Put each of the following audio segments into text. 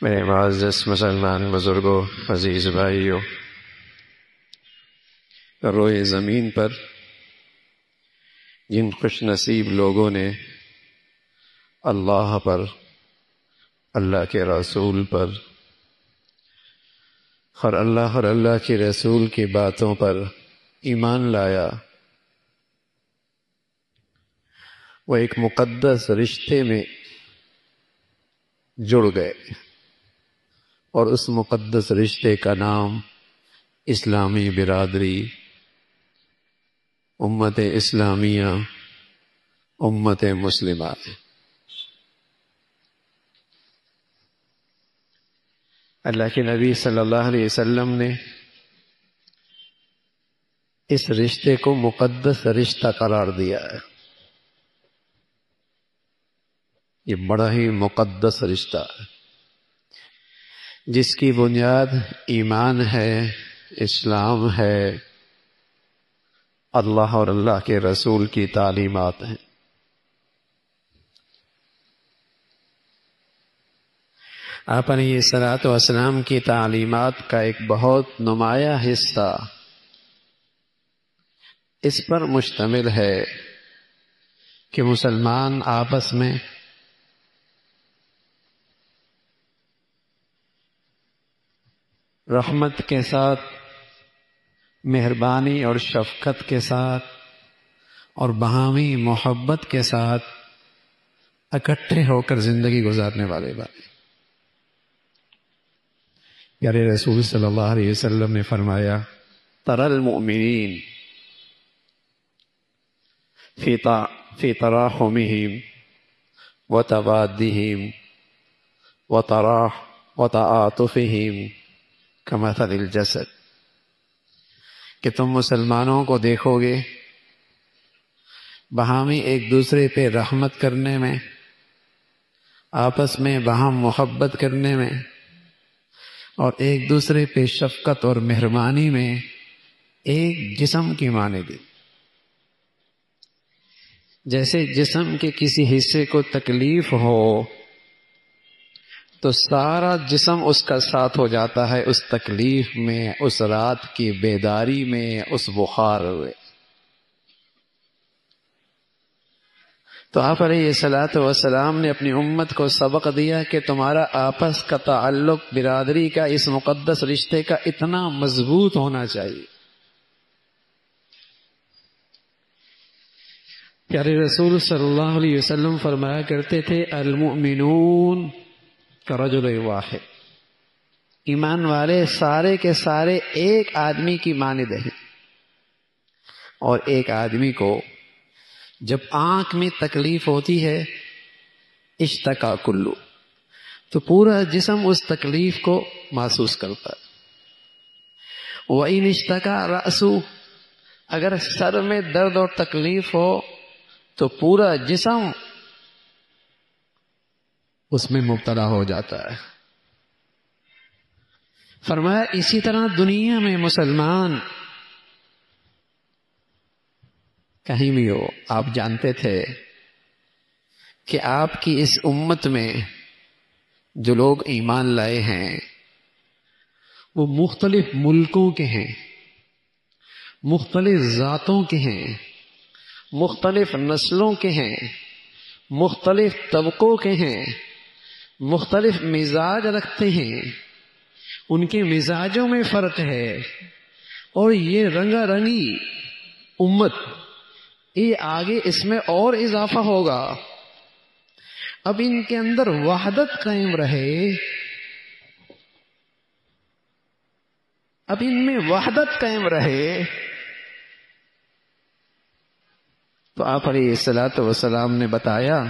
میرے معزز مسلمان بزرگوں، عزیز بھائیوں، روئے زمین پر جن خوش نصیب لوگوں نے اللہ پر، اللہ کے رسول پر اور اللہ کے رسول کی باتوں پر ایمان لایا، وہ ایک مقدس رشتے میں جڑ گئے، اور اس مقدس رشتے کا نام اسلامی برادری، امت اسلامیہ، امت مسلمہ ہے۔ اللہ کے نبی صلی اللہ علیہ وسلم نے اس رشتے کو مقدس رشتہ قرار دیا ہے۔ یہ بڑا ہی مقدس رشتہ ہے، جس کی بنیاد ایمان ہے، اسلام ہے، اللہ اور اللہ کے رسول کی تعلیمات ہیں۔ آپ علیہ الصلوۃ والسلام کی تعلیمات کا ایک بہت نمایاں حصہ اس پر مشتمل ہے کہ مسلمان آپس میں رحمت کے ساتھ، مہربانی اور شفقت کے ساتھ اور باہمی محبت کے ساتھ اکٹھے ہو کر زندگی گزارنے والے پیارے رسول صلی اللہ علیہ وسلم نے فرمایا، تری المؤمنین فی تراحمہم وتوادہم وتعاطفہم کمثل الجسد، کہ تم مسلمانوں کو دیکھو گے باہمی ایک دوسرے پہ رحمت کرنے میں، آپس میں باہم محبت کرنے میں، اور ایک دوسرے پہ شفقت اور مہربانی میں ایک جسم کی مانند، جیسے جسم کے کسی حصے کو تکلیف ہو تو سارا جسم اس کا ساتھ ہو جاتا ہے، اس تکلیف میں، اس رات کی بیداری میں، اس بخار میں۔ تو آپ علیہ الصلوۃ والسلام نے اپنی امت کو سبق دیا کہ تمہارا آپس کا تعلق برادری کا، اس مقدس رشتے کا اتنا مضبوط ہونا چاہیے۔ پیارے رسول صلی اللہ علیہ وسلم فرمایا کرتے تھے، المؤمنون کرجل واحد، ایمان والے سارے کے سارے ایک آدمی کی مانند ہیں، اور ایک آدمی کو جب آنکھ میں تکلیف ہوتی ہے اشتکا کلو، تو پورا جسم اس تکلیف کو محسوس کرتا ہے۔ وَإِنِ اشْتَكَى رَأْسُ، اگر سر میں درد اور تکلیف ہو تو پورا جسم اس میں مبتلا ہو جاتا ہے۔ فرمایا اسی طرح دنیا میں مسلمان کہیں بھی ہو، آپ جانتے تھے کہ آپ کی اس امت میں جو لوگ ایمان لائے ہیں وہ مختلف ملکوں کے ہیں، مختلف ذاتوں کے ہیں، مختلف نسلوں کے ہیں، مختلف طبقوں کے ہیں، مختلف مزاج رکھتے ہیں، ان کے مزاجوں میں فرق ہے، اور یہ رنگا رنگی امت، یہ آگے اس میں اور اضافہ ہوگا۔ اب ان کے اندر وحدت قائم رہے، اب ان میں وحدت قائم رہے، تو آپ علیہ الصلوۃ والسلام نے بتایا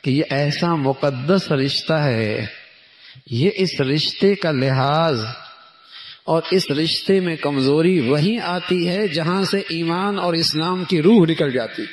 کہ یہ ایسا مقدس رشتہ ہے، یہ اس رشتے کا لحاظ اور اس رشتے میں کمزوری وہیں آتی ہے جہاں سے ایمان اور اسلام کی روح نکل جاتی۔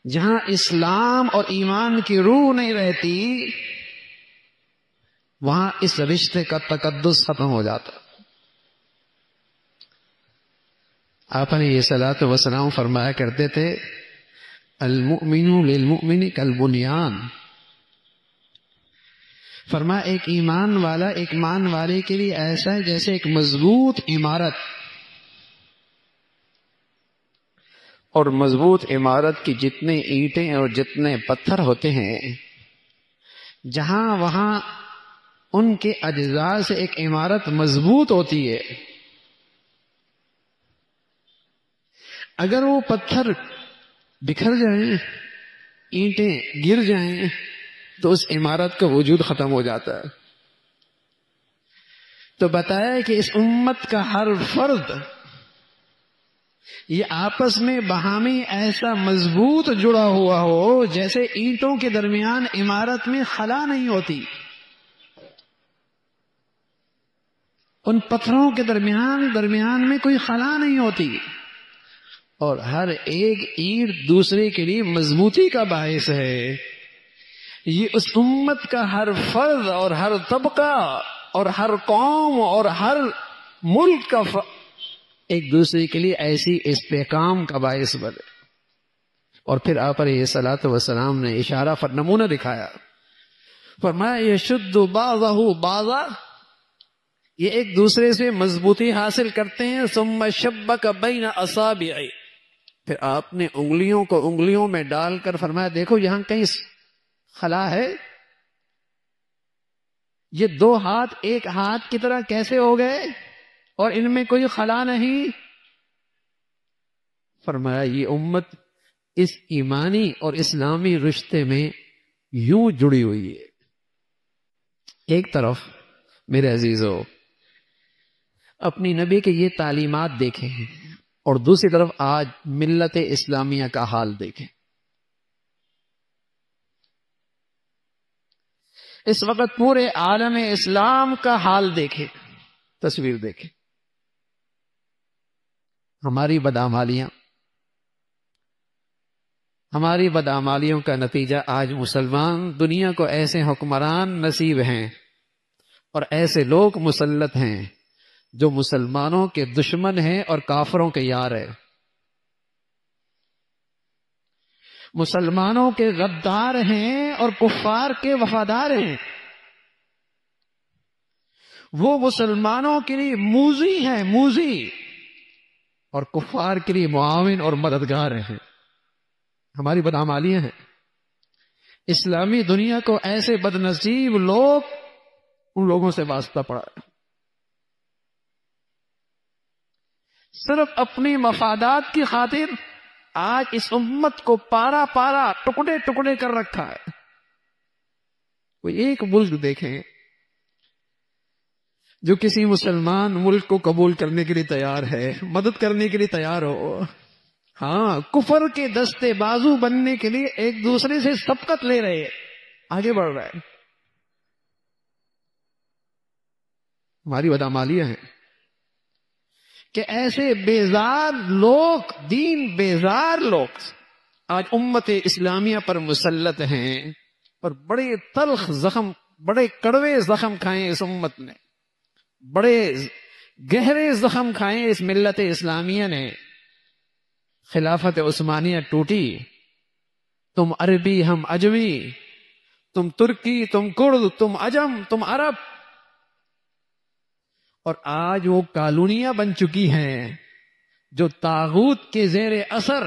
جہاں اسلام اور ایمان کی روح نہیں رہتی، وہاں اس رشتے کا تقدس ختم ہو جاتا۔ آپ علیہ الصلوۃ والسلام فرمایا کرتے تھے، المؤمن للمؤمن کالبنیان، فرمایا ایک ایمان والا ایک ایمان والے کے لیے ایسا ہے جیسے ایک مضبوط عمارت، اور مضبوط عمارت کی جتنے اینٹیں اور جتنے پتھر ہوتے ہیں، جہاں وہاں ان کے اجزاء سے ایک عمارت مضبوط ہوتی ہے، اگر وہ پتھر بکھر جائیں، اینٹیں گر جائیں، تو اس عمارت کا وجود ختم ہو جاتا ہے۔ تو بتایا کہ اس امت کا ہر فرد یہ آپس میں باہمی ایسا مضبوط جڑا ہوا ہو جیسے اینٹوں کے درمیان عمارت میں خلا نہیں ہوتی، ان پتھروں کے درمیان میں کوئی خلا نہیں ہوتی، اور ہر ایک اینٹ دوسرے کے لیے مضبوطی کا باعث ہے۔ یہ اس امت کا ہر فرد اور ہر طبقہ اور ہر قوم اور ہر ملک کا ایک دوسرے کے لیے ایسی استحکام کا باعث بنے۔ اور پھر آپ علیہ الصلوۃ والسلام نے اشارہ نمونہ دکھایا، فرمایا یشد بعضہ بعضا، یہ ایک دوسرے سے مضبوطی حاصل کرتے ہیں، ثم شبک بین اصابع، پھر آپ نے انگلیوں کو انگلیوں میں ڈال کر فرمایا دیکھو یہاں کہیں خلا ہے، یہ دو ہاتھ ایک ہاتھ کی طرح کیسے ہو گئے اور ان میں کوئی خلا نہیں؟ فرمایا یہ امت اس ایمانی اور اسلامی رشتے میں یوں جڑی ہوئی ہے۔ ایک طرف میرے عزیزو اپنی نبی کے یہ تعلیمات دیکھیں، اور دوسری طرف آج ملت اسلامیہ کا حال دیکھیں۔ اس وقت پورے عالم اسلام کا حال دیکھیں، تصویر دیکھیں۔ ہماری بدعمالیوں کا نتیجہ آج مسلمان دنیا کو ایسے حکمران نصیب ہیں اور ایسے لوگ مسلط ہیں جو مسلمانوں کے دشمن ہیں اور کافروں کے یار ہیں، مسلمانوں کے غدار ہیں اور کفار کے وفادار ہیں، وہ مسلمانوں کے لیے موذی ہیں، موذی، اور کفار کے لیے معاون اور مددگار ہیں۔ ہماری بدعمالیاں ہیں۔ اسلامی دنیا کو ایسے بدنصیب لوگ، ان لوگوں سے واسطہ پڑا ہے، صرف اپنی مفادات کی خاطر آج اس امت کو پارا پارا ٹکڑے ٹکڑے کر رکھا ہے۔ کوئی ایک ملک دیکھیں جو کسی مسلمان ملک کو قبول کرنے کے لیے تیار ہے، مدد کرنے کے لیے تیار ہو۔ ہاں، کفر کے دستے بازو بننے کے لیے ایک دوسرے سے سبقت لے رہے ہیں، آگے بڑھ رہا ہے۔ ہماری بدعمالیاں ہیں کہ ایسے بیزار لوگ، دین بیزار لوگ آج امت اسلامیہ پر مسلط ہیں، اور بڑے تلخ زخم، بڑے کڑوے زخم کھائے اس امت نے، بڑے گہرے زخم کھائے اس ملت اسلامیہ نے۔ خلافت عثمانیہ ٹوٹی، تم عربی ہم عجمی، تم ترکی تم کرد تم عجم تم عرب، اور آج وہ کالونیاں بن چکی ہیں جو طاغوت کے زیر اثر،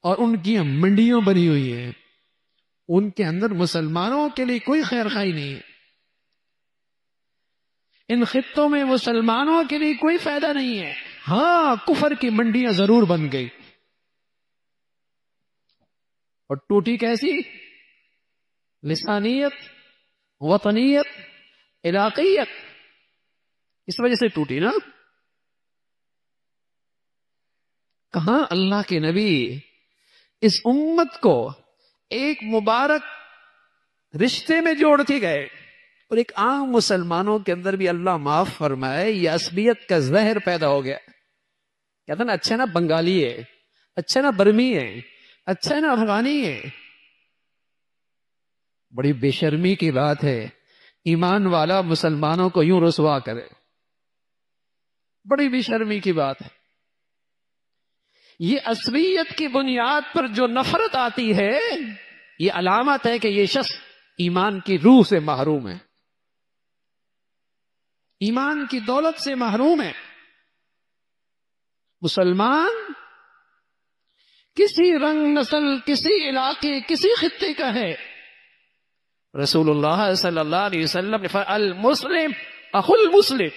اور ان کی منڈیوں بنی ہوئی ہیں، ان کے اندر مسلمانوں کے لیے کوئی خیر خواہی نہیں ہے، ان خطوں میں مسلمانوں کے لیے کوئی فائدہ نہیں ہے۔ ہاں، کفر کی منڈیاں ضرور بن گئی، اور ٹوٹی کیسی؟ لسانیت، وطنیت، علاقیت، اس وجہ سے ٹوٹی نا۔ کہاں اللہ کے نبی اس امت کو ایک مبارک رشتے میں جوڑ کے گئے، اور ایک عام مسلمانوں کے اندر بھی اللہ معاف فرمائے یہ عصبیت کا زہر پیدا ہو گیا۔ کہتا نا اچھا نا بنگالی ہے، اچھا نا برمی ہے، اچھا نا افغانی ہے۔ بڑی بے شرمی کی بات ہے ایمان والا مسلمانوں کو یوں رسوا کرے، بڑی بے شرمی کی بات ہے۔ یہ عصبیت کی بنیاد پر جو نفرت آتی ہے یہ علامت ہے کہ یہ شخص ایمان کی روح سے محروم ہے، ایمان کی دولت سے محروم ہے۔ مسلمان کسی رنگ، نسل، کسی علاقے، کسی خطے کا ہے، رسول اللہ صلی اللہ علیہ وسلم نے فرمایا المسلم اخو المسلم،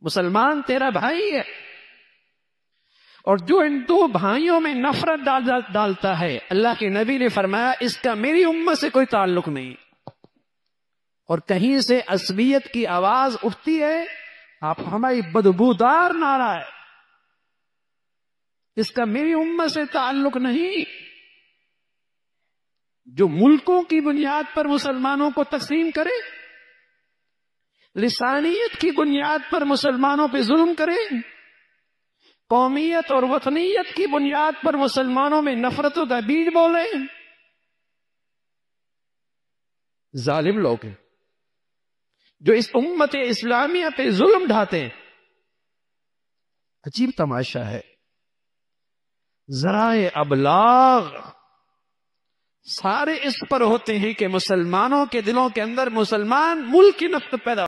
مسلمان تیرا بھائی ہے، اور جو ان دو بھائیوں میں نفرت ڈالتا ہے، اللہ کے نبی نے فرمایا اس کا میری امت سے کوئی تعلق نہیں۔ اور کہیں سے عصبیت کی آواز اٹھتی ہے، آپ ہماری بدبودار نعرہ ہے، اس کا میری امت سے تعلق نہیں۔ جو ملکوں کی بنیاد پر مسلمانوں کو تقسیم کرے، لسانیت کی بنیاد پر مسلمانوں پہ ظلم کرے، قومیت اور وطنیت کی بنیاد پر مسلمانوں میں نفرتوں کا بیج بولے، ظالم لوگ ہیں جو اس امت اسلامیہ پہ ظلم ڈھاتے ہیں۔ عجیب تماشا ہے، ذرائع ابلاغ سارے اس پر ہوتے ہیں کہ مسلمانوں کے دلوں کے اندر مسلمان ملک کی نفرت پیدا